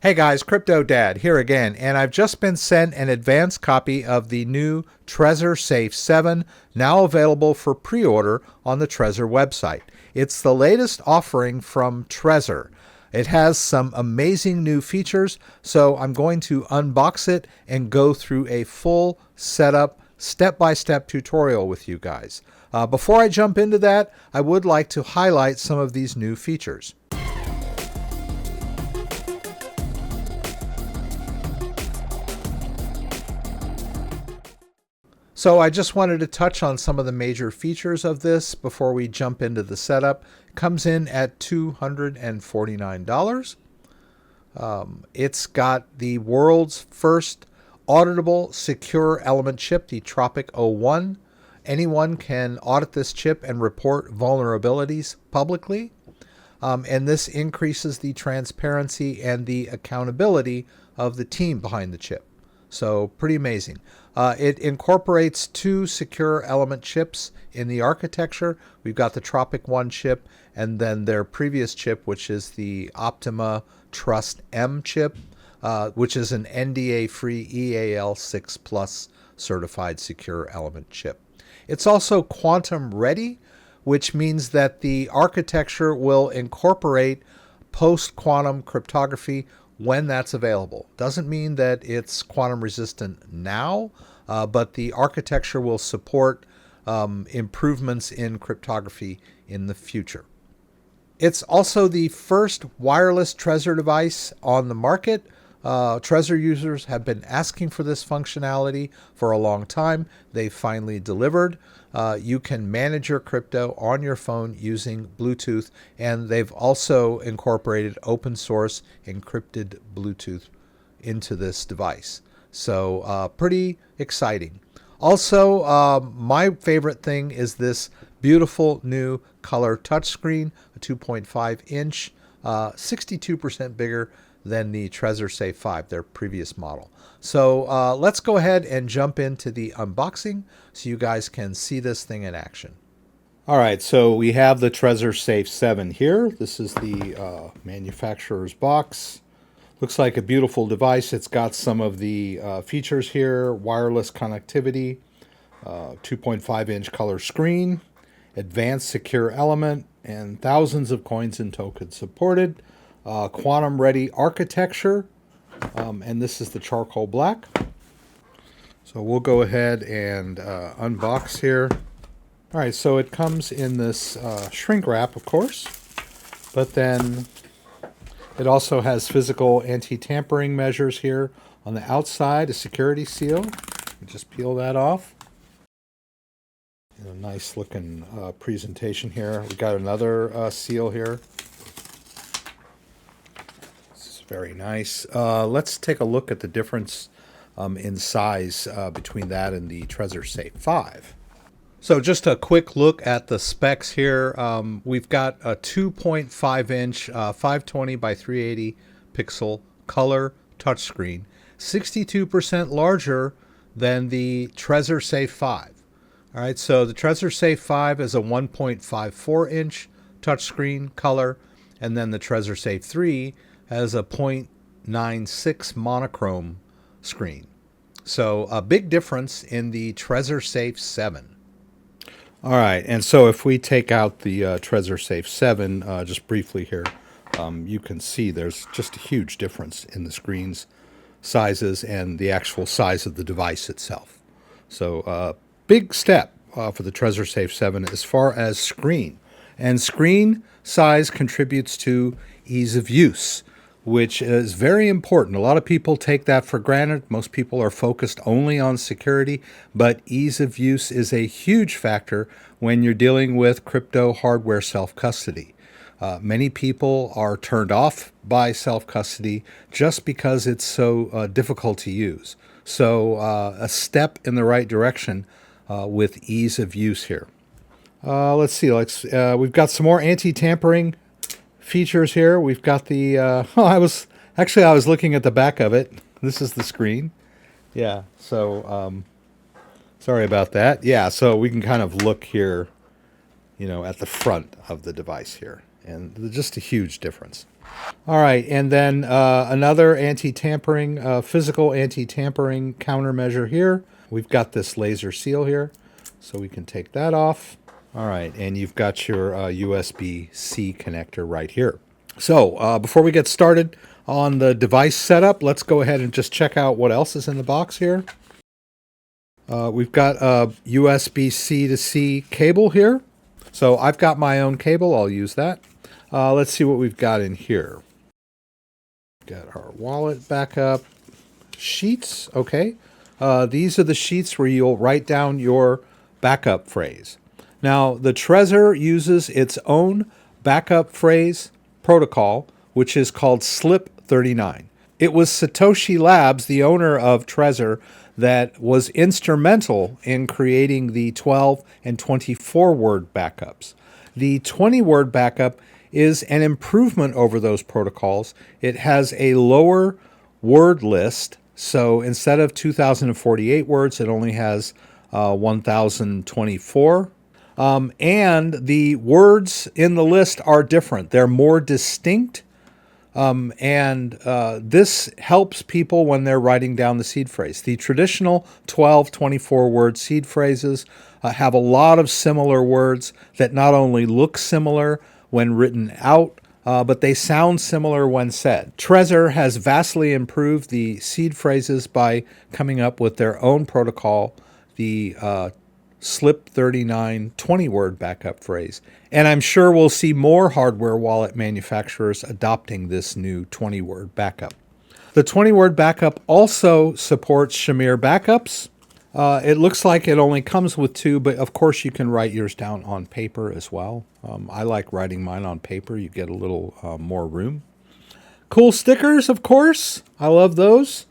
Hey guys, CryptoDad here again, and I've just been sent an advanced copy of the new Trezor Safe 7, now available for pre-order on the Trezor website. It's the latest offering from Trezor. It has some amazing new features, so I'm going to unbox it and go through a full setup, step-by-step tutorial with you guys. Before I jump into that, I would like to highlight some of these new features. So I just wanted to touch on some of the major features of this before we jump into the setup. It comes in at $249. It's got the world's first auditable secure element chip, the Tropic-01. Anyone can audit this chip and report vulnerabilities publicly. And this increases the transparency and the accountability of the team behind the chip. So pretty amazing. It incorporates two secure element chips in the architecture. We've got the Tropic-01 chip and then their previous chip, which is the Optima Trust M chip, which is an NDA-free EAL6 Plus certified secure element chip. It's also quantum ready, which means that the architecture will incorporate post-quantum cryptography when that's available. Doesn't mean that it's quantum resistant now, but the architecture will support improvements in cryptography in the future. It's also the first wireless Trezor device on the market. Trezor users have been asking for this functionality for a long time. They finally delivered. You can manage your crypto on your phone using Bluetooth, and they've also incorporated open source encrypted Bluetooth into this device. So pretty exciting. Also, my favorite thing is this beautiful new color touchscreen, a 2.5 inch, 62% bigger than the Trezor Safe 5, their previous model. So let's go ahead and jump into the unboxing so you guys can see this thing in action. All right, so we have the Trezor Safe 7 here. This is the manufacturer's box. Looks like a beautiful device. It's got some of the features here: wireless connectivity, 2.5 inch color screen, advanced secure element, and thousands of coins and tokens supported. Quantum ready architecture, and this is the charcoal black. So we'll go ahead and unbox here. All right, so it comes in this shrink wrap, of course, but then it also has physical anti-tampering measures here on the outside, a security seal. Just peel that off. And a nice looking presentation here. We got another seal here. Very nice. Let's take a look at the difference in size between that and the Trezor Safe 5. So just a quick look at the specs here. We've got a 2.5 inch 520 by 380 pixel color touchscreen, 62% larger than the Trezor Safe 5. All right, so the Trezor Safe 5 is a 1.54 inch touchscreen color, and then the Trezor Safe 3 has a 0.96 monochrome screen. So a big difference in the Trezor Safe 7. All right, and so if we take out the Trezor Safe 7, just briefly here, you can see there's just a huge difference in the screen's sizes and the actual size of the device itself. So big step for the Trezor Safe 7 as far as screen. And screen size contributes to ease of use, which is very important. A lot of people take that for granted. Most people are focused only on security, but ease of use is a huge factor when you're dealing with crypto hardware self-custody. Many people are turned off by self-custody just because it's so difficult to use. So a step in the right direction with ease of use here. Let's see. We've got some more anti-tampering features here. We've got the I was looking at the back of it. This is the screen. Yeah, so sorry about that. Yeah, so we can kind of look here, at the front of the device here, and just a huge difference. All right, and then another anti-tampering, physical anti-tampering countermeasure here. We've got this laser seal here, so we can take that off. All right, and you've got your USB-C connector right here. So before we get started on the device setup, let's go ahead and just check out what else is in the box here. We've got a USB-C to C cable here. So I've got my own cable. I'll use that. Let's see what we've got in here. Got our wallet backup sheets. Okay. These are the sheets where you'll write down your backup phrase. Now, the Trezor uses its own backup phrase protocol, which is called SLIP39. It was Satoshi Labs, the owner of Trezor, that was instrumental in creating the 12 and 24-word backups. The 20-word backup is an improvement over those protocols. It has a lower word list, so instead of 2,048 words, it only has 1,024. And the words in the list are different. They're more distinct. This helps people when they're writing down the seed phrase. The traditional 12, 24-word seed phrases have a lot of similar words that not only look similar when written out, but they sound similar when said. Trezor has vastly improved the seed phrases by coming up with their own protocol, the SLIP39 20-word backup phrase. And I'm sure we'll see more hardware wallet manufacturers adopting this new 20-word backup. The 20-word backup also supports Shamir backups. It looks like it only comes with 2, but of course you can write yours down on paper as well. I like writing mine on paper. You get a little more room. Cool stickers, of course. I love those.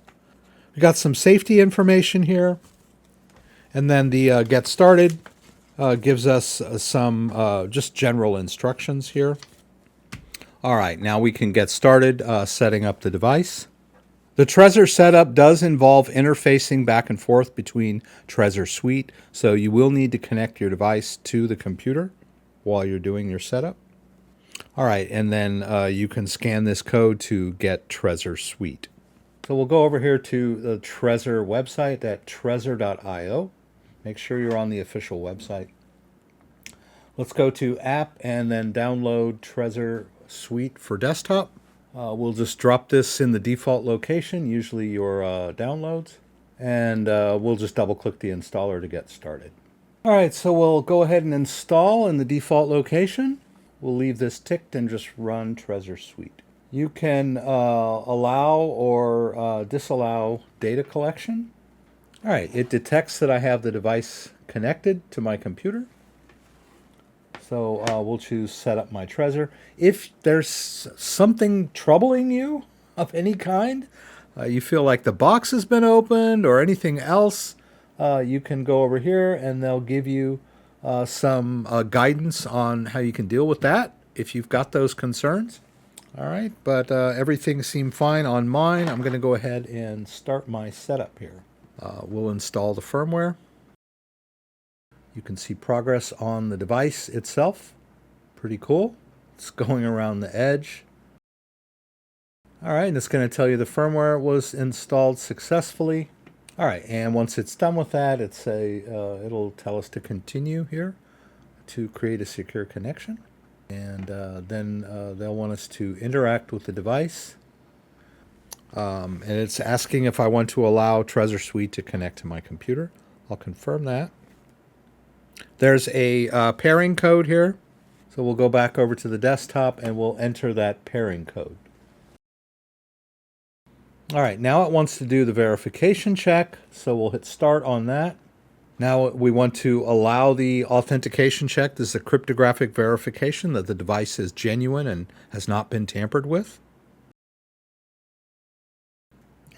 We got some safety information here. And then the get started gives us some just general instructions here. All right, now we can get started setting up the device. The Trezor setup does involve interfacing back and forth between Trezor Suite, so you will need to connect your device to the computer while you're doing your setup. All right, and then you can scan this code to get Trezor Suite. So we'll go over here to the Trezor website at trezor.io. Make sure you're on the official website. Let's go to app and then download Trezor Suite for desktop. We'll just drop this in the default location, usually your downloads, and we'll just double click the installer to get started. All right, so we'll go ahead and install in the default location. We'll leave this ticked and just run Trezor Suite. You can allow or disallow data collection. All right, it detects that I have the device connected to my computer. So we'll choose set up my Trezor. If there's something troubling you of any kind, you feel like the box has been opened or anything else, you can go over here and they'll give you some guidance on how you can deal with that if you've got those concerns. All right, but everything seemed fine on mine. I'm going to go ahead and start my setup here. We'll install the firmware. You can see progress on the device itself. Pretty cool. It's going around the edge. All right, and it's going to tell you the firmware was installed successfully. All right, and once it's done with that, it'll tell us to continue here to create a secure connection. And then they'll want us to interact with the device. And it's asking if I want to allow Trezor Suite to connect to my computer. I'll confirm that. There's a pairing code here. So we'll go back over to the desktop and we'll enter that pairing code. All right, now it wants to do the verification check. So we'll hit start on that. Now we want to allow the authentication check. This is a cryptographic verification that the device is genuine and has not been tampered with.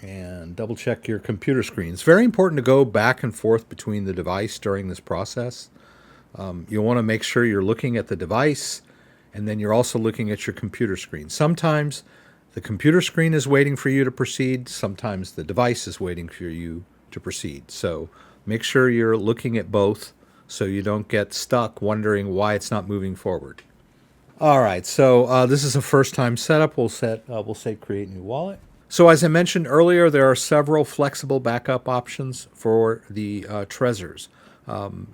And double check your computer screen. It's very important to go back and forth between the device during this process. You'll want to make sure you're looking at the device and then you're also looking at your computer screen. Sometimes the computer screen is waiting for you to proceed. Sometimes the device is waiting for you to proceed. So make sure you're looking at both so you don't get stuck wondering why it's not moving forward. All right, so this is a first-time setup. We'll say create new wallet. So as I mentioned earlier, there are several flexible backup options for the Trezors.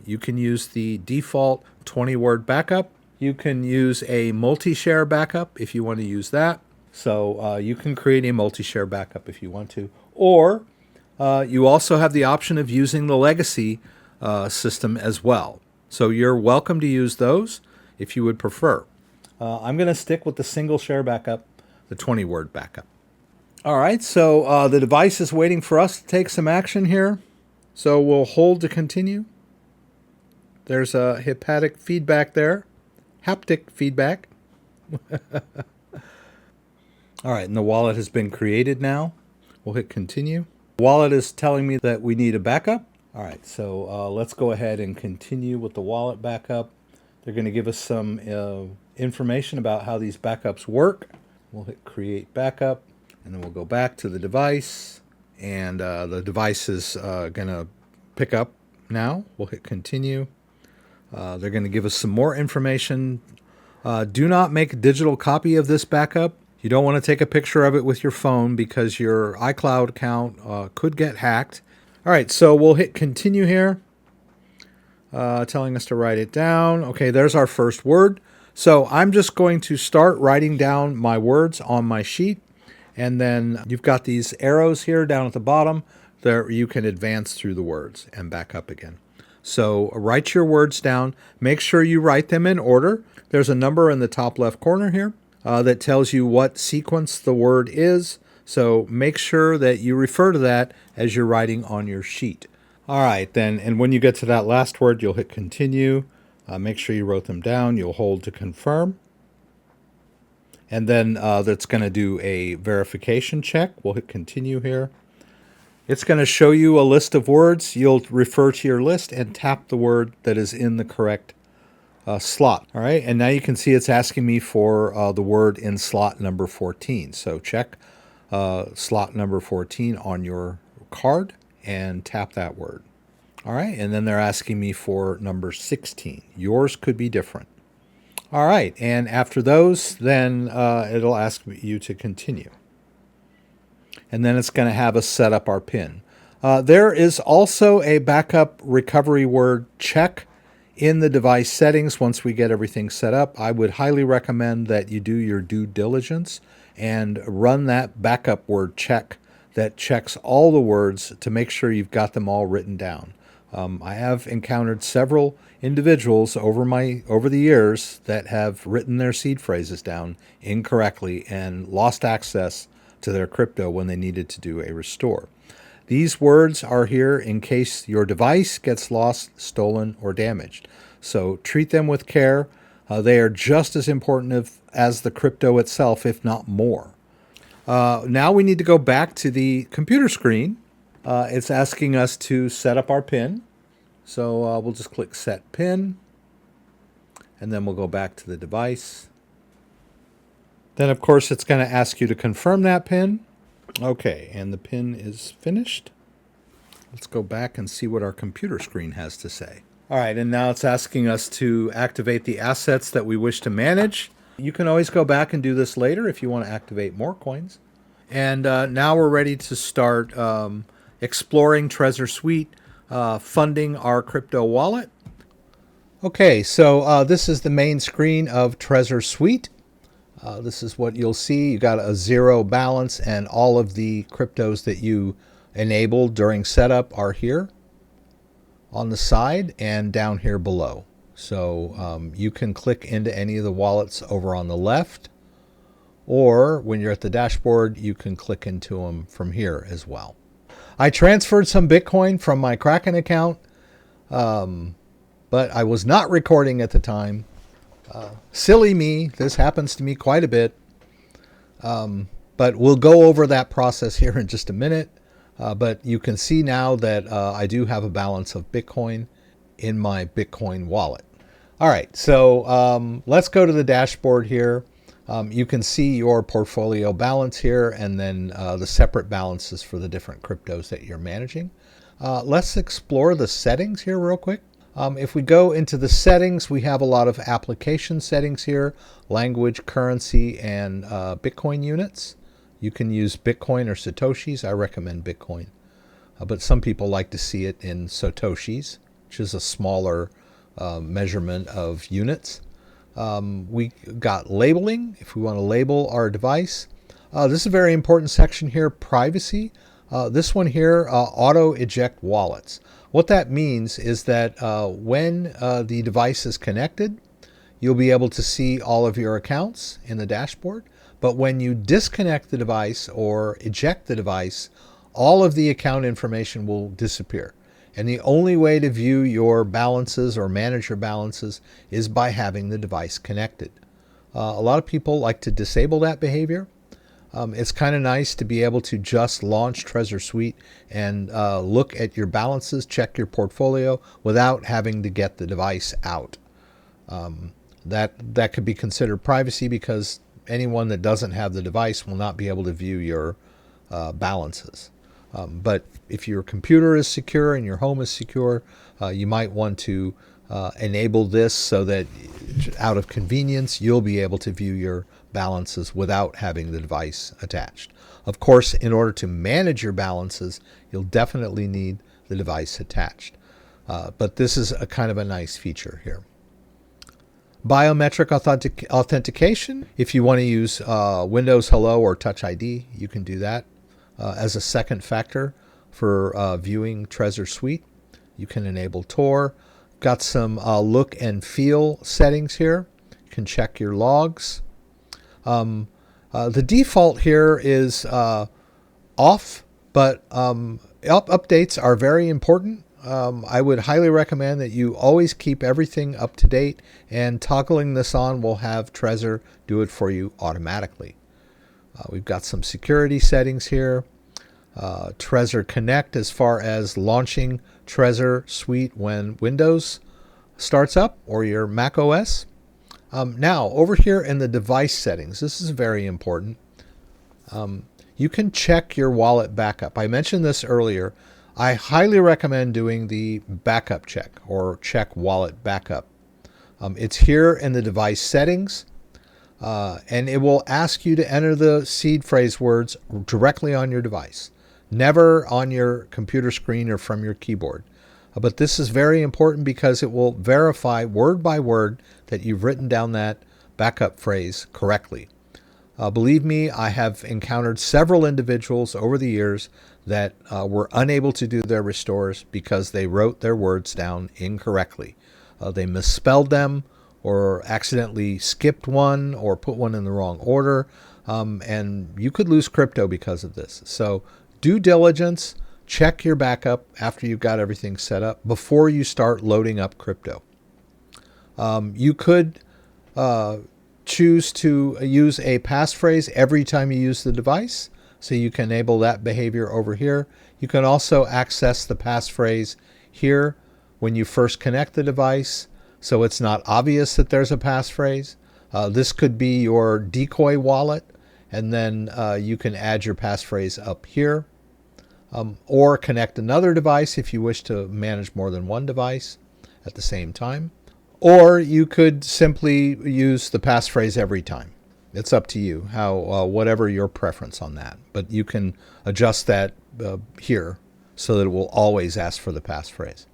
You can use the default 20-word backup. You can use a multi-share backup if you want to use that. So you can create a multi-share backup if you want to. Or you also have the option of using the legacy system as well. So you're welcome to use those if you would prefer. I'm going to stick with the single share backup, the 20-word backup. All right, so the device is waiting for us to take some action here. So we'll hold to continue. There's a haptic feedback there. Haptic feedback. All right, and the wallet has been created now. We'll hit continue. The wallet is telling me that we need a backup. All right, so let's go ahead and continue with the wallet backup. They're going to give us some information about how these backups work. We'll hit create backup, and then we'll go back to the device, and the device is going to pick up now. We'll hit continue. They're going to give us some more information. Do not make a digital copy of this backup. You don't want to take a picture of it with your phone because your iCloud account could get hacked. All right, so we'll hit continue here, telling us to write it down. Okay, there's our first word. So I'm just going to start writing down my words on my sheet, and then you've got these arrows here down at the bottom. There you can advance through the words and back up again. So write your words down. Make sure you write them in order. There's a number in the top left corner here that tells you what sequence the word is. So make sure that you refer to that as you're writing on your sheet. All right, then, and when you get to that last word, you'll hit continue. Make sure you wrote them down. You'll hold to confirm. And then that's going to do a verification check. We'll hit continue here. It's going to show you a list of words. You'll refer to your list and tap the word that is in the correct slot. All right, and now you can see it's asking me for the word in slot number 14. So check slot number 14 on your card and tap that word. All right, and then they're asking me for number 16. Yours could be different. All right, and after those, then it'll ask you to continue. And then it's going to have us set up our PIN. There is also a backup recovery word check in the device settings once we get everything set up. I would highly recommend that you do your due diligence and run that backup word check that checks all the words to make sure you've got them all written down. I have encountered several individuals over the years that have written their seed phrases down incorrectly and lost access to their crypto when they needed to do a restore. These words are here in case your device gets lost, stolen, or damaged. So treat them with care. They are just as important as the crypto itself, if not more. Now we need to go back to the computer screen. It's asking us to set up our PIN. So we'll just click Set PIN, and then we'll go back to the device. Then, of course, it's going to ask you to confirm that PIN. Okay, and the PIN is finished. Let's go back and see what our computer screen has to say. All right, and now it's asking us to activate the assets that we wish to manage. You can always go back and do this later if you want to activate more coins. And now we're ready to start exploring Trezor Suite, funding our crypto wallet. Okay, so this is the main screen of Trezor Suite. This is what you'll see. You got a zero balance, and all of the cryptos that you enabled during setup are here on the side and down here below. So you can click into any of the wallets over on the left, or when you're at the dashboard, you can click into them from here as well. I transferred some Bitcoin from my Kraken account, but I was not recording at the time. Silly me, this happens to me quite a bit. But we'll go over that process here in just a minute. But you can see now that I do have a balance of Bitcoin in my Bitcoin wallet. All right, so let's go to the dashboard here. You can see your portfolio balance here, and then the separate balances for the different cryptos that you're managing. Let's explore the settings here real quick. If we go into the settings, we have a lot of application settings here, language, currency, and Bitcoin units. You can use Bitcoin or Satoshis. I recommend Bitcoin. But some people like to see it in Satoshis, which is a smaller measurement of units. We got labeling, if we want to label our device. This is a very important section here, privacy. This one here, auto-eject wallets. What that means is that when the device is connected, you'll be able to see all of your accounts in the dashboard. But when you disconnect the device or eject the device, all of the account information will disappear. And the only way to view your balances or manage your balances is by having the device connected. A lot of people like to disable that behavior. It's kind of nice to be able to just launch Trezor Suite and look at your balances, check your portfolio without having to get the device out. That could be considered privacy because anyone that doesn't have the device will not be able to view your balances. But if your computer is secure and your home is secure, you might want to enable this so that out of convenience, you'll be able to view your balances without having the device attached. Of course, in order to manage your balances, you'll definitely need the device attached. But this is a kind of a nice feature here. Biometric authentication. If you want to use Windows Hello or Touch ID, you can do that as a second factor for viewing Trezor Suite. You can enable Tor. Got some look and feel settings here. You can check your logs. The default here is off, but updates are very important. I would highly recommend that you always keep everything up to date, and toggling this on will have Trezor do it for you automatically. We've got some security settings here. Trezor Connect as far as launching Trezor Suite when Windows starts up or your Mac OS. Now, over here in the device settings, this is very important. You can check your wallet backup. I mentioned this earlier. I highly recommend doing the backup check or check wallet backup. It's here in the device settings, and it will ask you to enter the seed phrase words directly on your device, never on your computer screen or from your keyboard. But this is very important because it will verify word by word that you've written down that backup phrase correctly. Believe me, I have encountered several individuals over the years that were unable to do their restores because they wrote their words down incorrectly. They misspelled them or accidentally skipped one or put one in the wrong order, and you could lose crypto because of this. So due diligence, check your backup after you've got everything set up before you start loading up crypto. You could choose to use a passphrase every time you use the device, so you can enable that behavior over here. You can also access the passphrase here when you first connect the device, so it's not obvious that there's a passphrase. This could be your decoy wallet, and then you can add your passphrase up here. Or connect another device if you wish to manage more than one device at the same time. Or you could simply use the passphrase every time. It's up to you, whatever your preference on that. But you can adjust that here so that it will always ask for the passphrase.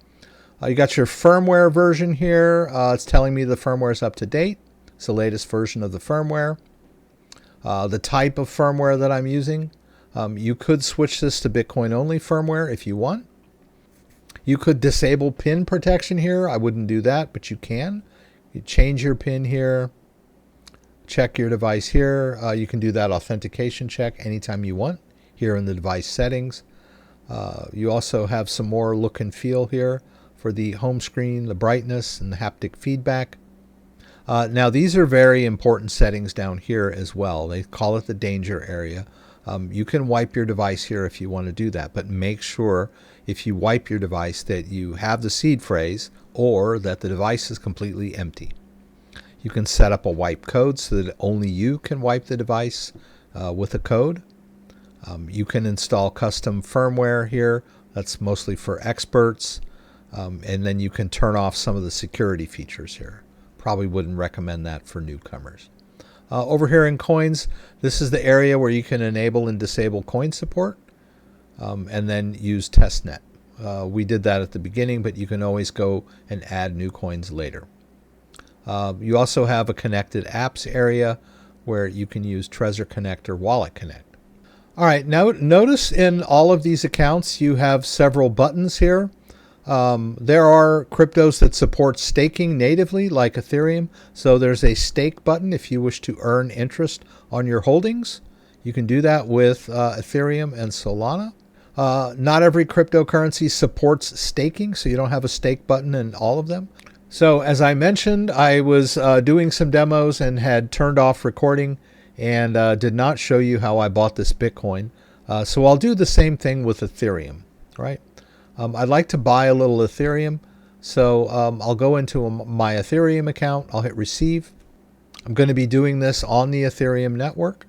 You got your firmware version here. It's telling me the firmware is up to date. It's the latest version of the firmware. The type of firmware that I'm using. You could switch this to Bitcoin only firmware if you want. You could disable PIN protection here. I wouldn't do that, but you can. You change your PIN here. Check your device here. You can do that authentication check anytime you want here in the device settings. You also have some more look and feel here for the home screen, the brightness, and the haptic feedback. Now, these are very important settings down here as well. They call it the danger area. You can wipe your device here if you want to do that, but make sure if you wipe your device that you have the seed phrase or that the device is completely empty. You can set up a wipe code so that only you can wipe the device with a code. You can install custom firmware here. That's mostly for experts. And then you can turn off some of the security features here. Probably wouldn't recommend that for newcomers. Over here in coins, this is the area where you can enable and disable coin support, and then use testnet. We did that at the beginning, but you can always go and add new coins later. You also have a connected apps area where you can use Trezor Connect or Wallet Connect. All right, now notice in all of these accounts you have several buttons here. There are cryptos that support staking natively, like Ethereum. So there's a stake button if you wish to earn interest on your holdings. You can do that with Ethereum and Solana. Not every cryptocurrency supports staking, so you don't have a stake button in all of them. So as I mentioned, I was doing some demos and had turned off recording and did not show you how I bought this Bitcoin. So I'll do the same thing with Ethereum, right? I'd like to buy a little Ethereum, so I'll go into my Ethereum account. I'll hit receive. I'm going to be doing this on the Ethereum network.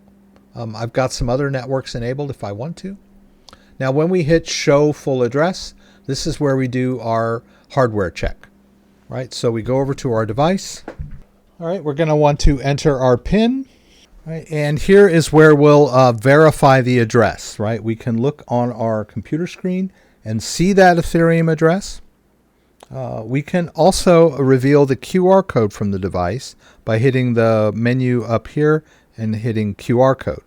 I've got some other networks enabled if I want to. Now, when we hit show full address, this is where we do our hardware check, right? So we go over to our device. All right, we're going to want to enter our PIN. Right, and here is where we'll verify the address, right? We can look on our computer screen and see that Ethereum address. We can also reveal the QR code from the device by hitting the menu up here and hitting QR code.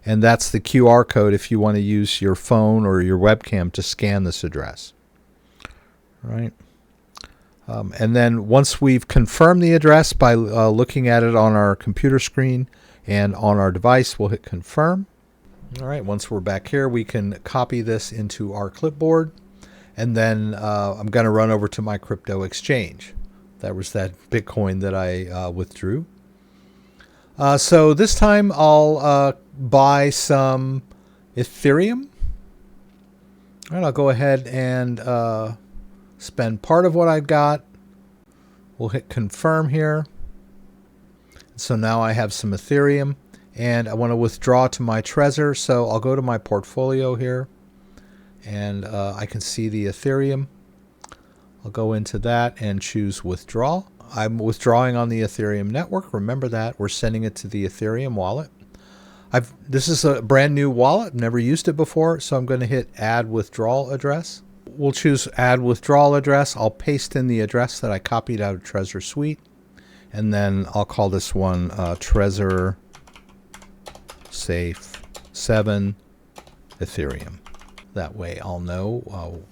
And that's the QR code if you want to use your phone or your webcam to scan this address. Right. And then once we've confirmed the address by looking at it on our computer screen and on our device, we'll hit confirm. All right, once we're back here, we can copy this into our clipboard. And then I'm going to run over to my crypto exchange. That was that Bitcoin that I withdrew. So this time I'll buy some Ethereum. All right, I'll go ahead and spend part of what I've got. We'll hit confirm here. So now I have some Ethereum and I want to withdraw to my Trezor. So I'll go to my portfolio here and I can see the Ethereum. I'll go into that and choose withdraw. I'm withdrawing on the Ethereum network. Remember that. We're sending it to the Ethereum wallet. This is a brand new wallet. Never used it before. So I'm going to hit add withdrawal address. We'll choose add withdrawal address. I'll paste in the address that I copied out of Trezor Suite. And then I'll call this one Trezor Safe 7 Ethereum. That way I'll know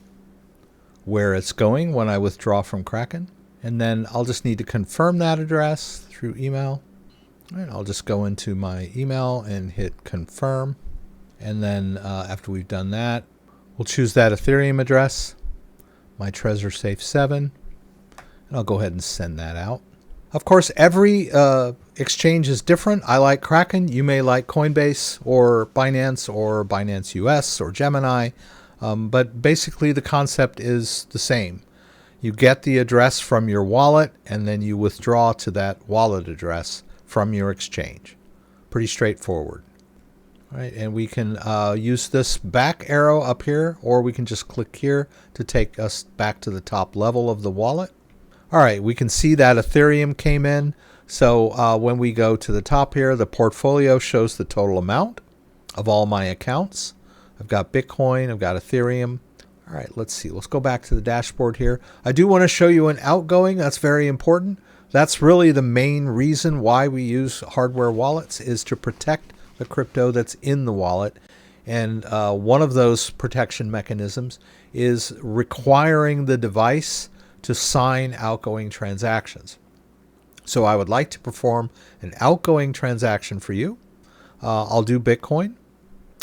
where it's going when I withdraw from Kraken. And then I'll just need to confirm that address through email. All right, I'll just go into my email and hit confirm. And then after we've done that, we'll choose that Ethereum address, my Trezor Safe 7. And I'll go ahead and send that out. Of course, every exchange is different. I like Kraken. You may like Coinbase or Binance US or Gemini. But basically the concept is the same. You get the address from your wallet and then you withdraw to that wallet address from your exchange. Pretty straightforward. All right, and we can use this back arrow up here, or we can just click here to take us back to the top level of the wallet. All right, we can see that Ethereum came in. So when we go to the top here, the portfolio shows the total amount of all my accounts. I've got Bitcoin, I've got Ethereum. All right, let's see. Let's go back to the dashboard here. I do want to show you an outgoing. That's very important. That's really the main reason why we use hardware wallets, is to protect the crypto that's in the wallet. And one of those protection mechanisms is requiring the device to sign outgoing transactions. So I would like to perform an outgoing transaction for you. I'll do Bitcoin.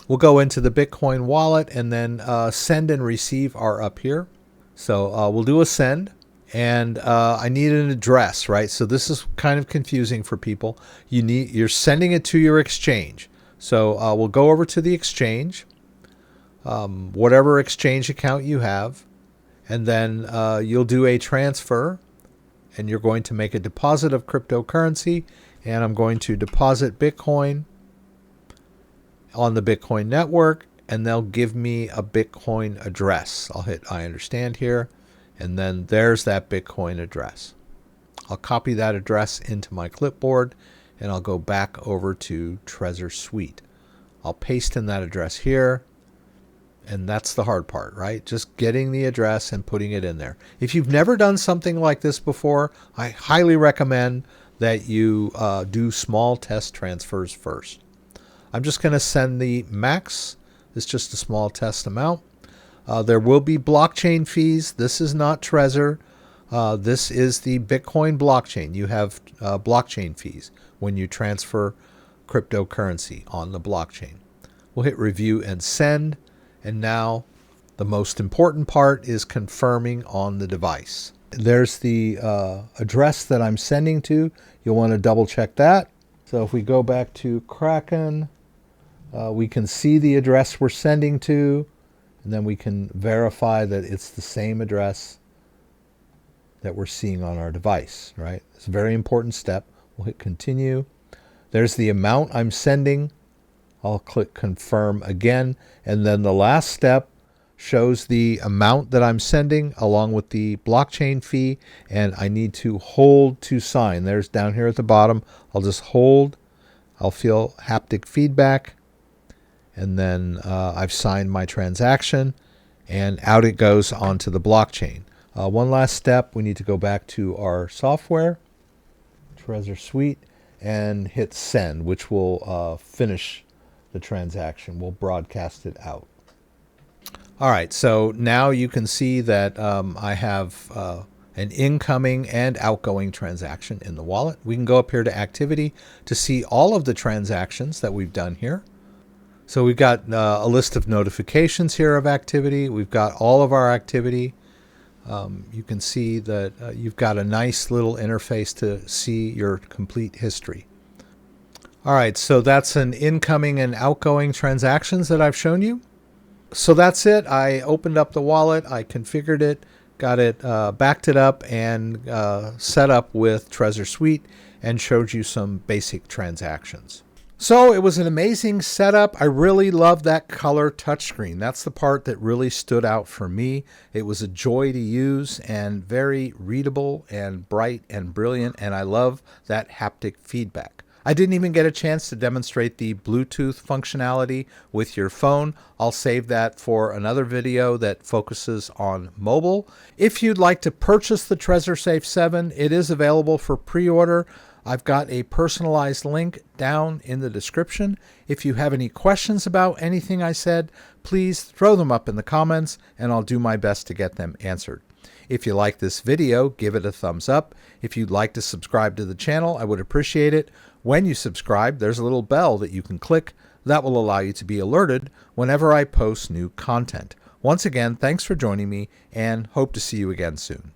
We'll go into the Bitcoin wallet, and then send and receive are up here. So we'll do a send, and I need an address, right? So this is kind of confusing for people. You're sending it to your exchange. So we'll go over to the exchange, whatever exchange account you have, and then you'll do a transfer, and you're going to make a deposit of cryptocurrency, and I'm going to deposit Bitcoin on the Bitcoin network, and they'll give me a Bitcoin address. I'll hit I understand here, And then there's that Bitcoin address. I'll copy that address into my clipboard, and I'll go back over to Trezor Suite. I'll paste in that address here, and that's the hard part, right? Just getting the address and putting it in there. If you've never done something like this before, I highly recommend that you do small test transfers first. I'm just going to send the max. It's just a small test amount. There will be blockchain fees. This is not Trezor. This is the Bitcoin blockchain. You have blockchain fees when you transfer cryptocurrency on the blockchain. We'll hit review and send. And now the most important part is confirming on the device. There's the address that I'm sending to. You'll want to double check that. So if we go back to Kraken, we can see the address we're sending to, and then we can verify that it's the same address that we're seeing on our device, right? It's a very important step. We'll hit continue. There's the amount I'm sending. I'll click confirm again, and then the last step shows the amount that I'm sending along with the blockchain fee, and I need to hold to sign. There's down here at the bottom. I'll just hold. I'll feel haptic feedback, and then I've signed my transaction, and out it goes onto the blockchain. One last step, we need to go back to our software, Trezor Suite, and hit send, which will finish the transaction. We'll broadcast it out. All right, so now you can see that I have an incoming and outgoing transaction in the wallet. We can go up here to activity to see all of the transactions that we've done here. So we've got a list of notifications here of activity. We've got all of our activity. You can see that you've got a nice little interface to see your complete history. All right, so that's an incoming and outgoing transactions that I've shown you. So that's it. I opened up the wallet, I configured it, got it, backed it up, and set up with Trezor Suite, and showed you some basic transactions. So it was an amazing setup. I really love that color touchscreen. That's the part that really stood out for me. It was a joy to use and very readable and bright and brilliant, and I love that haptic feedback. I didn't even get a chance to demonstrate the Bluetooth functionality with your phone. I'll save that for another video that focuses on mobile. If you'd like to purchase the Trezor Safe 7, it is available for pre-order. I've got a personalized link down in the description. If you have any questions about anything I said, please throw them up in the comments and I'll do my best to get them answered. If you like this video, give it a thumbs up. If you'd like to subscribe to the channel, I would appreciate it. When you subscribe, there's a little bell that you can click that will allow you to be alerted whenever I post new content. Once again, thanks for joining me and hope to see you again soon.